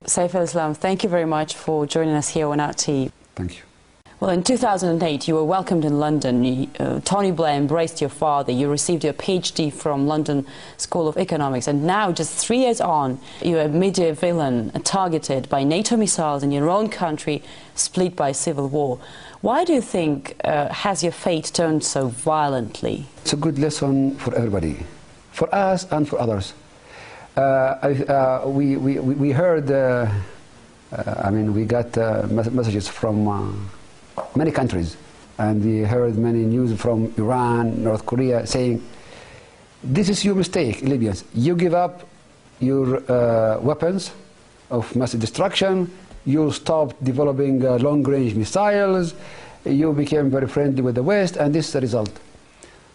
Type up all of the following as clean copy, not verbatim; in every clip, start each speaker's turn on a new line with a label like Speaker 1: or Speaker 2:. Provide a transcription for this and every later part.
Speaker 1: Saif al-Islam, thank you very much for joining us here on RT.
Speaker 2: Thank you.
Speaker 1: Well, in 2008, you were welcomed in London. Tony Blair embraced your father. You received your PhD from London School of Economics. And now, just 3 years on, you're a media villain targeted by NATO missiles in your own country, split by civil war. Why do you think has your fate turned so violently?
Speaker 2: It's a good lesson for everybody, for us and for others. We heard, we got messages from many countries, and we heard many news from Iran, North Korea, saying, this is your mistake, Libyans. You give up your weapons of mass destruction, you stopped developing long-range missiles, you became very friendly with the West, and this is the result.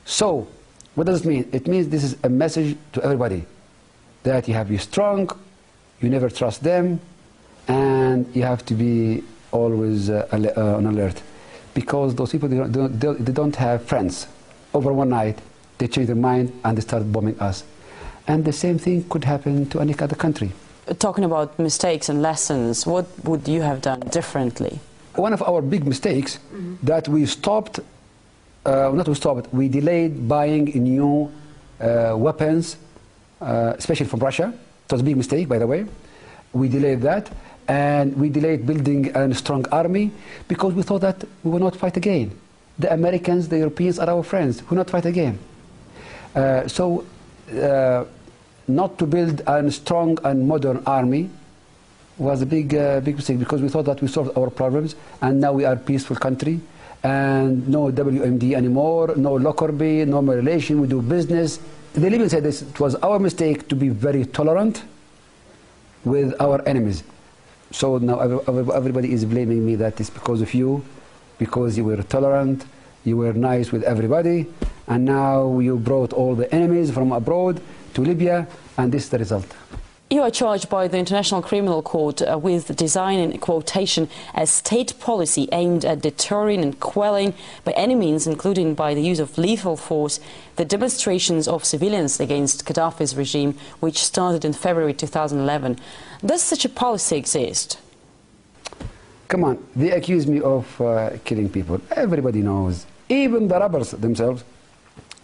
Speaker 2: So, what does it mean? It means this is a message to everybody, that you have to be strong, you never trust them, and you have to be always on alert, because those people, they don't have friends. Over one night, they change their mind and they start bombing us. And the same thing could happen to any other country.
Speaker 1: Talking about mistakes and lessons, what would you have done differently?
Speaker 2: One of our big mistakes that we stopped, we delayed buying new weapons, especially from Russia. It was a big mistake, by the way. We delayed that. And we delayed building a strong army because we thought that we will not fight again. The Americans, the Europeans are our friends. We will not fight again. Not to build a strong and modern army was a big mistake, because we thought that we solved our problems, and now we are a peaceful country, and no WMD anymore, no Lockerbie, no more relation, we do business. The Libyans said this, it was our mistake to be very tolerant with our enemies. So now everybody is blaming me that it's because of you, because you were tolerant, you were nice with everybody, and now you brought all the enemies from abroad to Libya, and this is the result.
Speaker 1: You are charged by the International Criminal Court with designing, quotation, a state policy aimed at deterring and quelling by any means, including by the use of lethal force, the demonstrations of civilians against Gaddafi's regime, which started in February 2011. Does such a policy exist?
Speaker 2: Come on, they accuse me of killing people. Everybody knows, even the robbers themselves.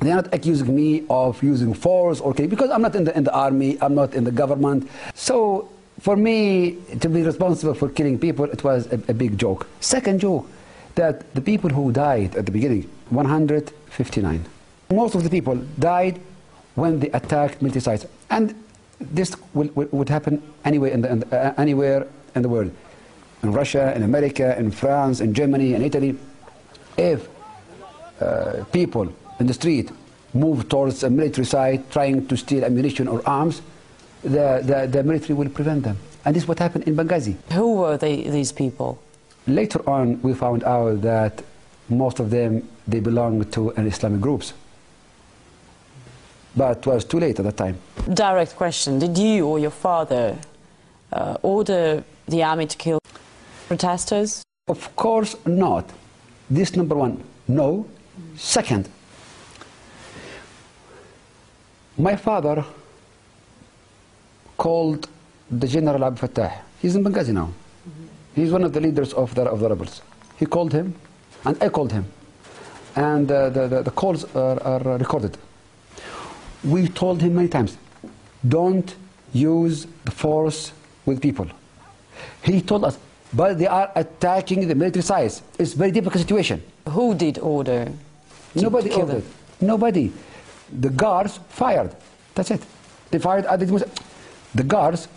Speaker 2: They are not accusing me of using force or killing, because I'm not in the army, I'm not in the government. So for me to be responsible for killing people, it was a big joke. Second joke, that the people who died at the beginning, 159. Most of the people died when they attacked military sites. And this would happen anywhere in the world. In Russia, in America, in France, in Germany, in Italy. If people in the street move towards a military site trying to steal ammunition or arms, the military will prevent them. And this is what happened in Benghazi.
Speaker 1: Who were these people?
Speaker 2: Later on, we found out that most of them, they belonged to an Islamic groups. But it was too late at that time.
Speaker 1: Direct question. Did you or your father order the army to kill protesters?
Speaker 2: Of course not. This number one, no. Second, my father called the General Abdel Fattah. He's in Benghazi now. He's one of the leaders of the rebels. He called him, and I called him. And the calls are recorded. We told him many times, don't use the force with people. He told us, but they are attacking the military sites. It's a very difficult situation.
Speaker 1: Who did order?
Speaker 2: Nobody ordered. Nobody. The guards fired. That's it. They fired at the guards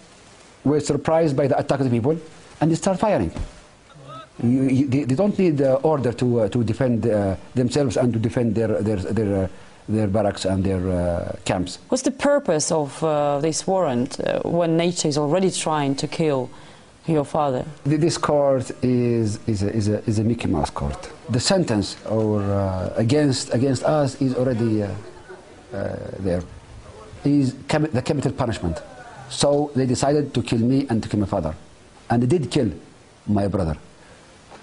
Speaker 2: were surprised by the attack of the people, and they start firing. They don't need the order to defend themselves and to defend their barracks and their camps.
Speaker 1: What's the purpose of this warrant when NATO is already trying to kill your father?
Speaker 2: This court is a Mickey Mouse court. The sentence against us is already there. Is the capital punishment. So they decided to kill me and to kill my father. And they did kill my brother.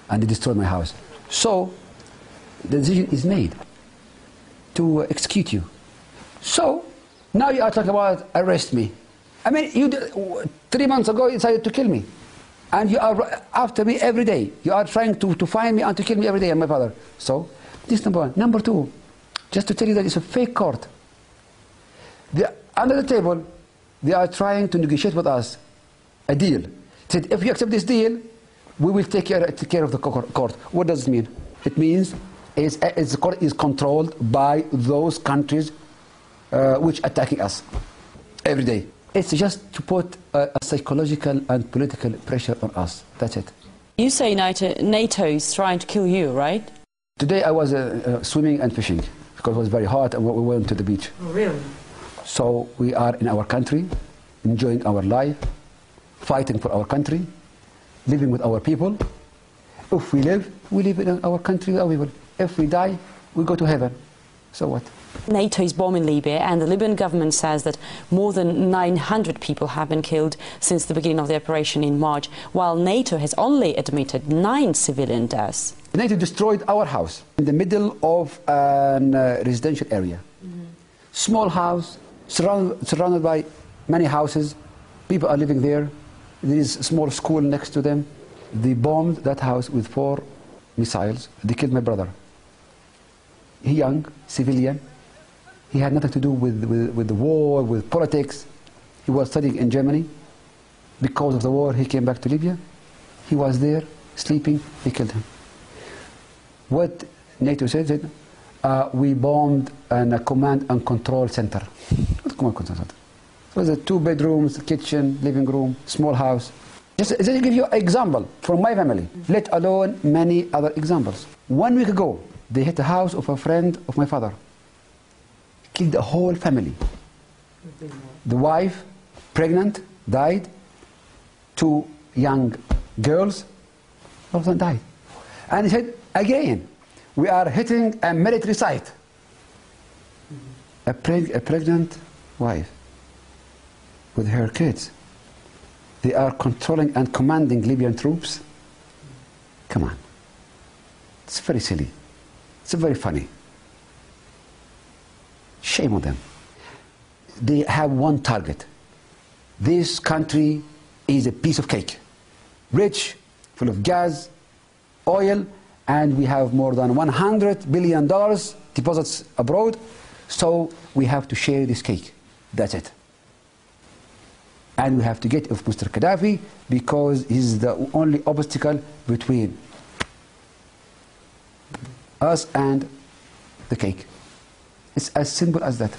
Speaker 2: And they destroyed my house. So the decision is made to execute you. So now you are talking about arrest me. I mean, 3 months ago you decided to kill me. And you are after me every day. You are trying to find me and to kill me every day, and my father. So, this number one. Number two, just to tell you that it's a fake court. Under the table, they are trying to negotiate with us a deal. Said, if you accept this deal, we will take care of the court. What does it mean? It means the court is controlled by those countries which are attacking us every day. It's just to put a psychological and political pressure on us. That's it.
Speaker 1: You say NATO is trying to kill you, right?
Speaker 2: Today I was swimming and fishing because it was very hot and we went to the beach.
Speaker 1: Oh, really?
Speaker 2: So we are in our country, enjoying our life, fighting for our country, living with our people. If we live in our country with our people. If we die, we go to heaven. So what?
Speaker 1: NATO is bombing Libya, and the Libyan government says that more than 900 people have been killed since the beginning of the operation in March, while NATO has only admitted 9 civilian deaths.
Speaker 2: NATO destroyed our house in the middle of a residential area. Small house, surrounded by many houses. People are living there. There is a small school next to them. They bombed that house with 4 missiles. They killed my brother. He young, civilian. He had nothing to do with the war, with politics. He was studying in Germany. Because of the war, he came back to Libya. He was there, sleeping. They killed him. What NATO said, we bombed a command and control center. What command and control center? It was 2 bedrooms, kitchen, living room, small house. Just to give you an example from my family, let alone many other examples. 1 week ago, they hit the house of a friend of my father. Killed the whole family. The wife, pregnant, died. 2 young girls, all of them died. And he said, again, we are hitting a military site. A pregnant wife with her kids. They are controlling and commanding Libyan troops. Come on. It's very silly. It's very funny. Shame on them. They have one target. This country is a piece of cake. Rich, full of gas, oil, and we have more than $100 billion deposits abroad, so we have to share this cake. That's it. And we have to get off Mr. Gaddafi because he's the only obstacle between us and the cake. It's as simple as that.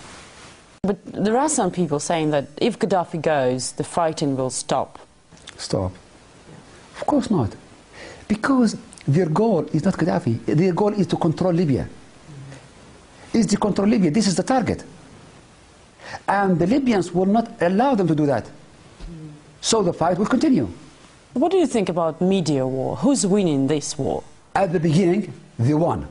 Speaker 1: But there are some people saying that if Gaddafi goes, the fighting will stop.
Speaker 2: Stop? Of course not. Because their goal is not Gaddafi. Their goal is to control Libya. Is to control Libya. This is the target. And the Libyans will not allow them to do that. So the fight will continue.
Speaker 1: What do you think about media war? Who's winning this war?
Speaker 2: At the beginning, they won.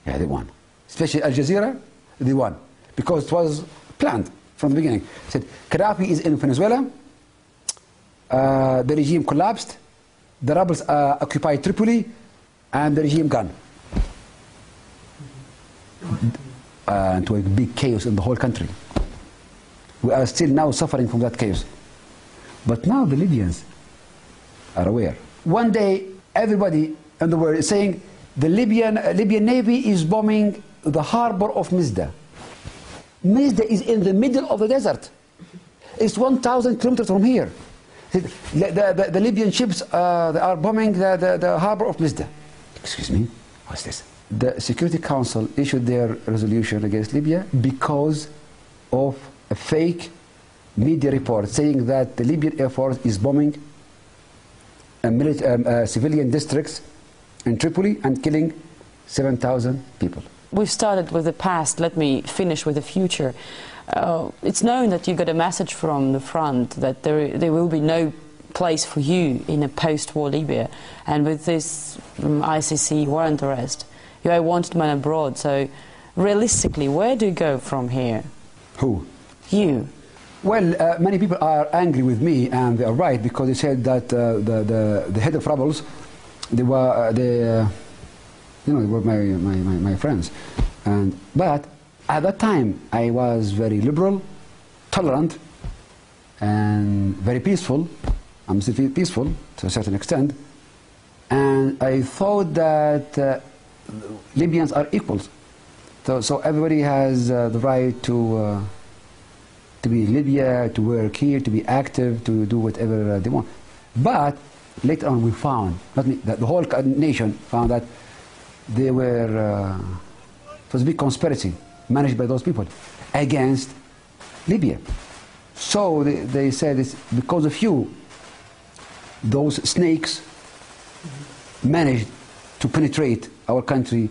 Speaker 2: Yeah, they won. Especially Al Jazeera, they won. Because it was planned from the beginning. Said, Gaddafi is in Venezuela. The regime collapsed. The rebels occupied Tripoli. And the regime gone. Into a big chaos in the whole country. We are still now suffering from that chaos. But now the Libyans are aware. One day, everybody in the world is saying the Libyan Navy is bombing the harbor of Misda. Misda is in the middle of the desert. It's 1,000 kilometers from here. The Libyan ships they are bombing the harbor of Misda. Excuse me, what's this? The Security Council issued their resolution against Libya because of a fake media report saying that the Libyan Air Force is bombing civilian districts in Tripoli and killing 7,000 people.
Speaker 1: We've started with the past, let me finish with the future. It's known that you got a message from the front that there will be no place for you in a post-war Libya, and with this ICC warrant arrest, you are a wanted man abroad, so realistically, where do you go from here?
Speaker 2: Who?
Speaker 1: You.
Speaker 2: Well, many people are angry with me, and they are right, because they said that the head of rebels, they were my friends, but at that time I was very liberal, tolerant, and very peaceful. I'm still peaceful to a certain extent. And I thought that Libyans are equals. So everybody has the right to be in Libya, to work here, to be active, to do whatever they want. But later on we found, not me, that the whole nation found that they were, it was a big conspiracy managed by those people against Libya. So they said it's because of you, those snakes managed to penetrate our country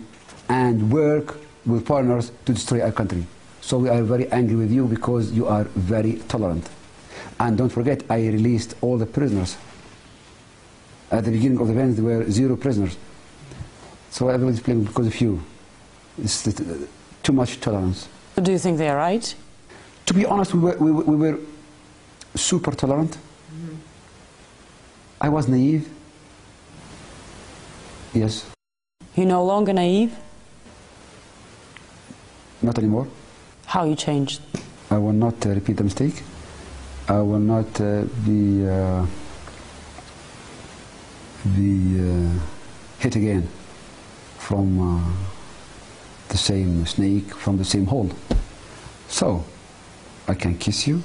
Speaker 2: and work with foreigners to destroy our country. So we are very angry with you because you are very tolerant. And don't forget, I released all the prisoners. At the beginning of the event, there were 0 prisoners. So everybody's playing because of you. It's too much tolerance.
Speaker 1: Do you think they're right?
Speaker 2: To be honest, we were super tolerant. Mm-hmm. I was naive. Yes.
Speaker 1: You're no longer naive?
Speaker 2: Not anymore.
Speaker 1: How you changed?
Speaker 2: I will not repeat the mistake. I will not be hit again from the same snake, from the same hole. So, I can kiss you,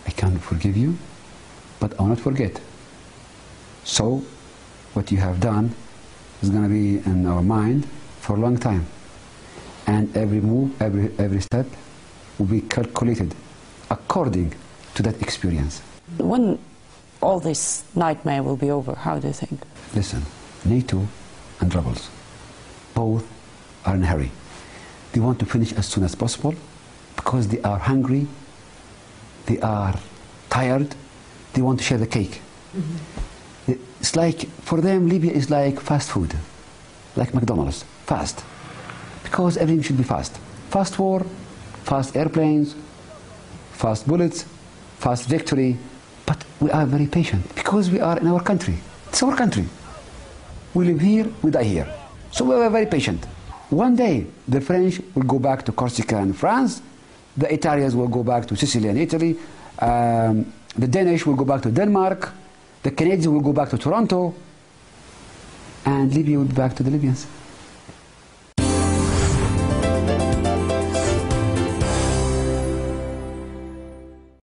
Speaker 2: I can forgive you, but I will not forget. So, what you have done is going to be in our mind for a long time. And every move, every step will be calculated according to that experience.
Speaker 1: When all this nightmare will be over, how do you think?
Speaker 2: Listen, NATO and rebels, both are in a hurry. They want to finish as soon as possible because they are hungry, they are tired, they want to share the cake. Mm-hmm. It's like, for them, Libya is like fast food, like McDonald's, fast. Because everything should be fast. Fast war, fast airplanes, fast bullets, fast victory. But we are very patient because we are in our country. It's our country. We live here, we die here. So we are very patient. One day, the French will go back to Corsica and France. The Italians will go back to Sicily and Italy. The Danish will go back to Denmark. The Canadians will go back to Toronto. And Libya will be back to the Libyans.